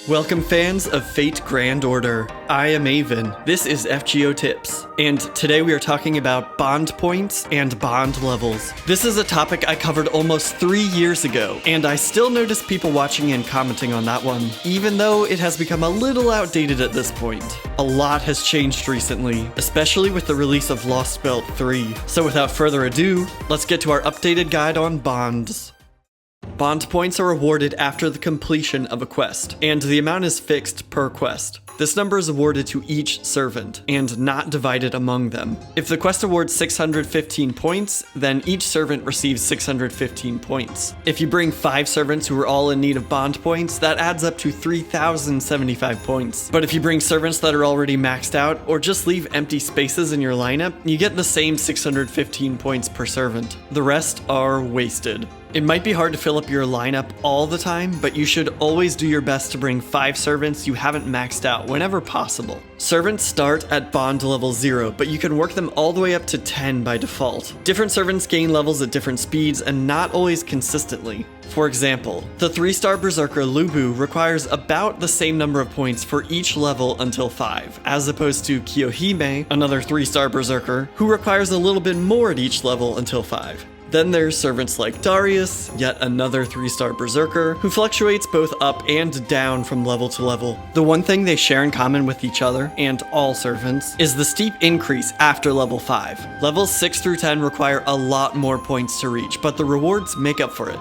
Welcome fans of Fate Grand Order. I am Avon. This is FGO Tips, and today we are talking about bond points and bond levels. This is a topic I covered almost 3 years ago, and I still notice people watching and commenting on that one, even though it has become a little outdated at this point. A lot has changed recently, especially with the release of Lost Belt 3. So without further ado, let's get to our updated guide on bonds. Bond points are awarded after the completion of a quest, and the amount is fixed per quest. This number is awarded to each servant, and not divided among them. If the quest awards 615 points, then each servant receives 615 points. If you bring 5 servants who are all in need of bond points, that adds up to 3,075 points. But if you bring servants that are already maxed out, or just leave empty spaces in your lineup, you get the same 615 points per servant. The rest are wasted. It might be hard to fill up your lineup all the time, but you should always do your best to bring 5 servants you haven't maxed out whenever possible. Servants start at bond level 0, but you can work them all the way up to 10 by default. Different servants gain levels at different speeds and not always consistently. For example, the 3-star Berserker Lubu requires about the same number of points for each level until 5, as opposed to Kiyohime, another 3-star Berserker, who requires a little bit more at each level until 5. Then there's servants like Darius, yet another 3-star Berserker, who fluctuates both up and down from level to level. The one thing they share in common with each other, and all servants, is the steep increase after level 5. Levels 6 through 10 require a lot more points to reach, but the rewards make up for it.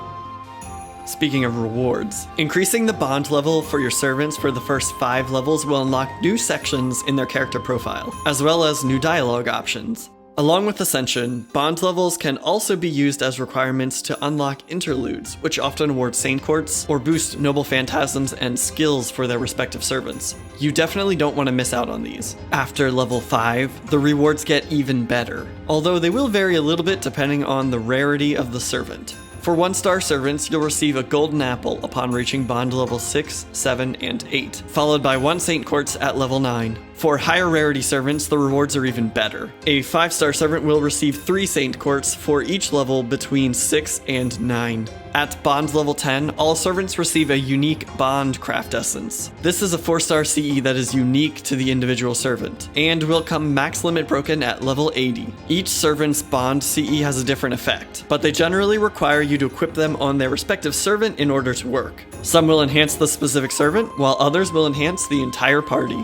Speaking of rewards, increasing the bond level for your servants for the first 5 levels will unlock new sections in their character profile, as well as new dialogue options. Along with Ascension, bond levels can also be used as requirements to unlock interludes, which often award Saint Courts or boost noble phantasms and skills for their respective servants. You definitely don't want to miss out on these. After level 5, the rewards get even better, although they will vary a little bit depending on the rarity of the servant. For 1-star servants, you'll receive a golden apple upon reaching bond level 6, 7, and 8, followed by 1 Saint Quartz at level 9. For higher rarity servants, the rewards are even better. A 5-star servant will receive 3 Saint Quartz for each level between 6 and 9. At bond level 10, all servants receive a unique bond craft essence. This is a 4-star CE that is unique to the individual servant, and will come max limit broken at level 80. Each servant's bond CE has a different effect, but they generally require you to equip them on their respective servant in order to work. Some will enhance the specific servant, while others will enhance the entire party.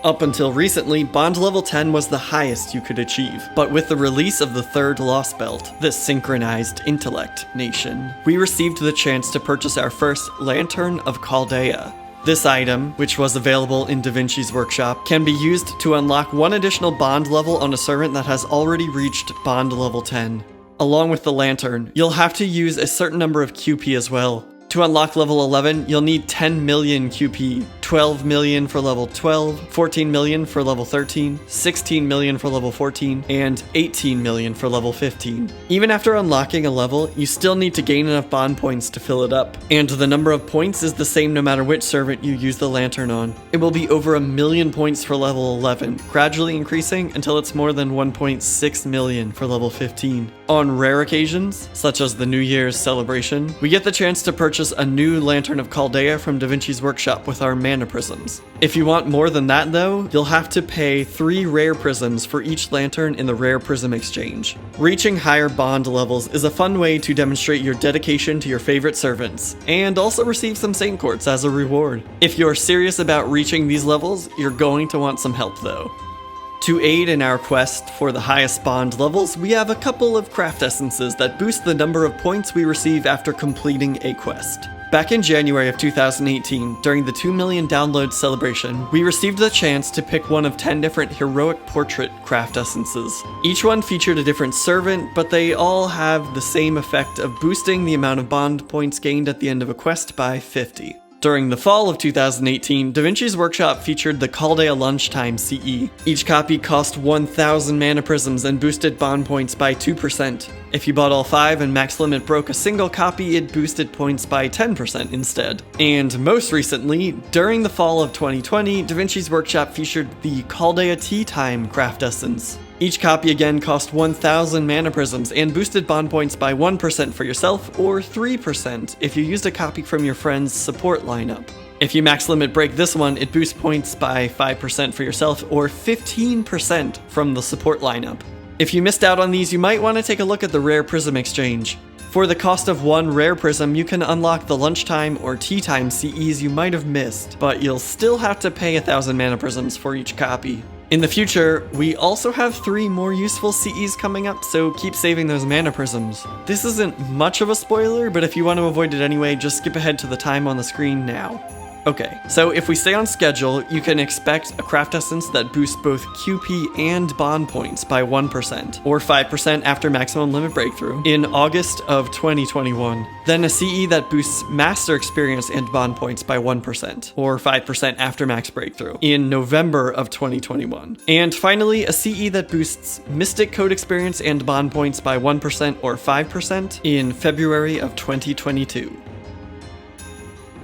Up until recently, bond level 10 was the highest you could achieve, but with the release of the 3rd Lost Belt, the Synchronized Intellect Nation, we received the chance to purchase our first Lantern of Chaldea. This item, which was available in Da Vinci's workshop, can be used to unlock 1 additional bond level on a servant that has already reached bond level 10. Along with the Lantern, you'll have to use a certain number of QP as well. To unlock level 11, you'll need 10 million QP, 12 million for level 12, 14 million for level 13, 16 million for level 14, and 18 million for level 15. Even after unlocking a level, you still need to gain enough bond points to fill it up, and the number of points is the same no matter which servant you use the Lantern on. It will be over 1 million points for level 11, gradually increasing until it's more than 1.6 million for level 15. On rare occasions, such as the New Year's celebration, we get the chance to purchase a new Lantern of Chaldea from Da Vinci's workshop with our mana prisms. If you want more than that though, you'll have to pay 3 rare prisms for each lantern in the rare prism exchange. Reaching higher bond levels is a fun way to demonstrate your dedication to your favorite servants, and also receive some Saint Quartz as a reward. If you're serious about reaching these levels, you're going to want some help though. To aid in our quest for the highest bond levels, we have a couple of craft essences that boost the number of points we receive after completing a quest. Back in January of 2018, during the 2 million download celebration, we received the chance to pick one of 10 different heroic portrait craft essences. Each one featured a different servant, but they all have the same effect of boosting the amount of bond points gained at the end of a quest by 50. During the fall of 2018, Da Vinci's workshop featured the Chaldea Lunchtime CE. Each copy cost 1,000 mana prisms and boosted bond points by 2%. If you bought all 5 and max limit broke a single copy, it boosted points by 10% instead. And most recently, during the fall of 2020, Da Vinci's workshop featured the Chaldea Tea Time Craft Essence. Each copy again cost 1,000 mana prisms and boosted bond points by 1% for yourself or 3% if you used a copy from your friend's support lineup. If you max limit break this one, it boosts points by 5% for yourself or 15% from the support lineup. If you missed out on these, you might want to take a look at the rare prism exchange. For the cost of one rare prism, you can unlock the lunchtime or tea time CEs you might have missed, but you'll still have to pay 1,000 mana prisms for each copy. In the future, we also have 3 more useful CEs coming up, so keep saving those mana prisms. This isn't much of a spoiler, but if you want to avoid it anyway, just skip ahead to the time on the screen now. Okay, so if we stay on schedule, you can expect a craft essence that boosts both QP and bond points by 1%, or 5% after maximum limit breakthrough, in August of 2021. Then a CE that boosts master experience and bond points by 1%, or 5% after max breakthrough, in November of 2021. And finally, a CE that boosts mystic code experience and bond points by 1% or 5% in February of 2022.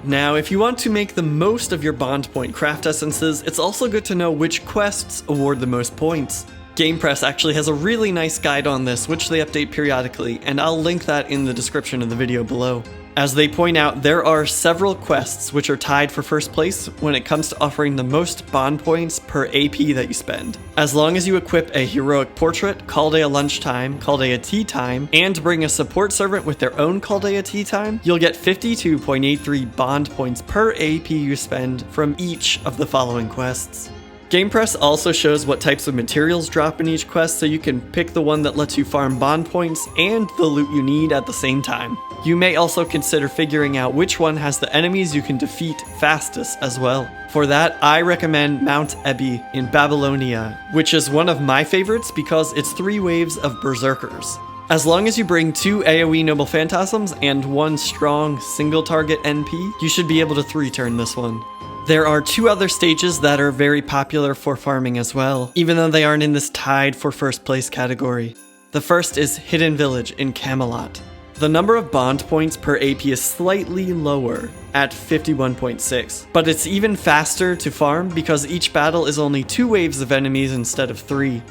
Now, if you want to make the most of your bond point craft essences, it's also good to know which quests award the most points. GamePress actually has a really nice guide on this, which they update periodically, and I'll link that in the description of the video below. As they point out, there are several quests which are tied for first place when it comes to offering the most bond points per AP that you spend. As long as you equip a heroic portrait, Chaldea lunchtime, Chaldea tea time, and bring a support servant with their own Chaldea tea time, you'll get 52.83 bond points per AP you spend from each of the following quests. GamePress also shows what types of materials drop in each quest, so you can pick the one that lets you farm bond points and the loot you need at the same time. You may also consider figuring out which one has the enemies you can defeat fastest as well. For that, I recommend Mount Ebi in Babylonia, which is one of my favorites because it's 3 waves of berserkers. As long as you bring 2 AoE Noble Phantasms and 1 strong single target NP, you should be able to 3-turn this one. There are 2 other stages that are very popular for farming as well, even though they aren't in this tied for first place category. The first is Hidden Village in Camelot. The number of bond points per AP is slightly lower, at 51.6, but it's even faster to farm because each battle is only 2 waves of enemies instead of 3.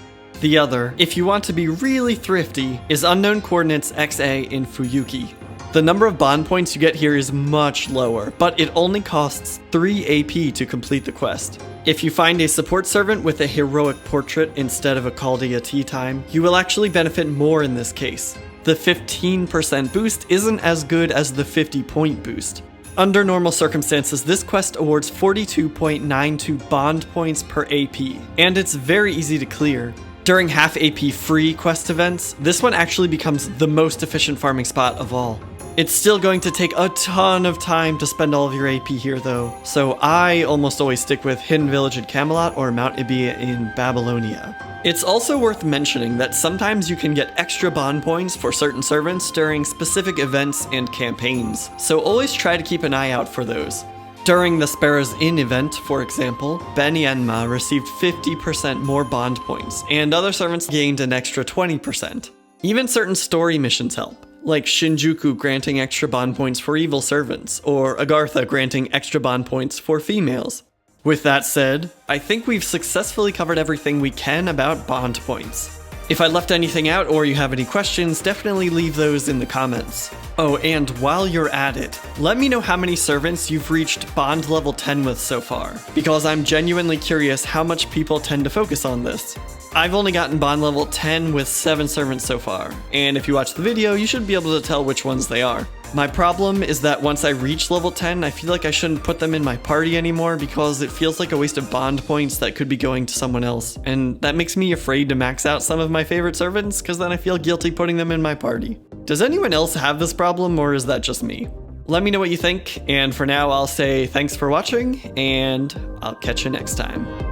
The other, if you want to be really thrifty, is Unknown Coordinates XA in Fuyuki. The number of bond points you get here is much lower, but it only costs 3 AP to complete the quest. If you find a support servant with a heroic portrait instead of a Chaldea tea time, you will actually benefit more in this case. The 15% boost isn't as good as the 50-point boost. Under normal circumstances, this quest awards 42.92 bond points per AP, and it's very easy to clear. During half AP free quest events, this one actually becomes the most efficient farming spot of all. It's still going to take a ton of time to spend all of your AP here though, so I almost always stick with Hidden Village in Camelot or Mount Ebi in Babylonia. It's also worth mentioning that sometimes you can get extra bond points for certain servants during specific events and campaigns, so always try to keep an eye out for those. During the Sparrow's Inn event, for example, Ben Enma received 50% more bond points, and other servants gained an extra 20%. Even certain story missions help, like Shinjuku granting extra bond points for evil servants, or Agartha granting extra bond points for females. With that said, I think we've successfully covered everything we can about bond points. If I left anything out or you have any questions, definitely leave those in the comments. Oh, and while you're at it, let me know how many servants you've reached bond level 10 with so far, because I'm genuinely curious how much people tend to focus on this. I've only gotten bond level 10 with 7 servants so far, and if you watch the video, you should be able to tell which ones they are. My problem is that once I reach level 10, I feel like I shouldn't put them in my party anymore because it feels like a waste of bond points that could be going to someone else, and that makes me afraid to max out some of my favorite servants because then I feel guilty putting them in my party. Does anyone else have this problem, or is that just me? Let me know what you think, and for now I'll say thanks for watching, and I'll catch you next time.